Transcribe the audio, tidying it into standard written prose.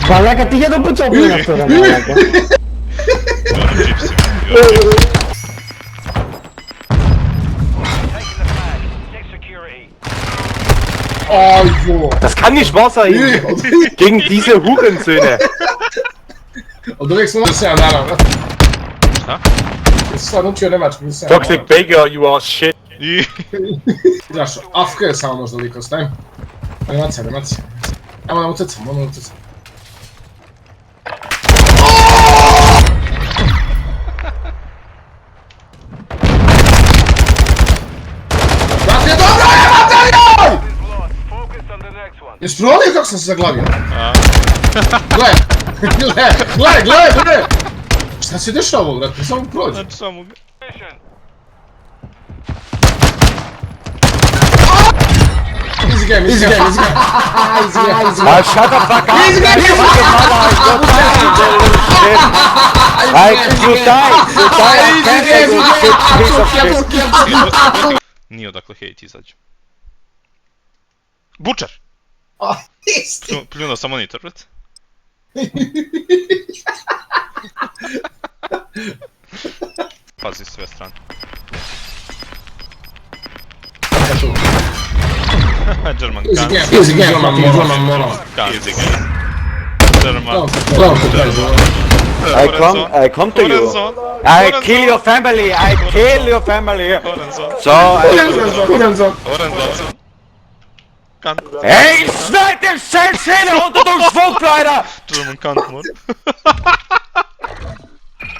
Pa neka ti jedno pucao na to ranaka. Oh, jo. Das kann nicht wahr sein! Gegen diese Hurensöhne! Od uvijek smo se naravno. Šta? Jesi sad učio njemački, nisam. Toxic Baker, you are shit! Znaš, AFK je samo možda liko stavim. Animacija. Ajmo nam ucecam. Brate, dobro je, materijal! Jesi prolio kako sam se zaglavio? Gle! Šta se dešava, brate? Samo prođe. Znači samo ga... Easy game. Ah, shut the fuck up! Easy game! You die! Nije odakle hejt izađe. Bučar! Isti! Pljunuo sam monitor, brate. Pazi sve strane. German gun. Easy game, German moral. Easy game. German. I come to you. I kill your family. So, Oranzon. Kant. Hey, schneid den Scheiß hin, unter dem Schwung, Alter! German Kant, Mann.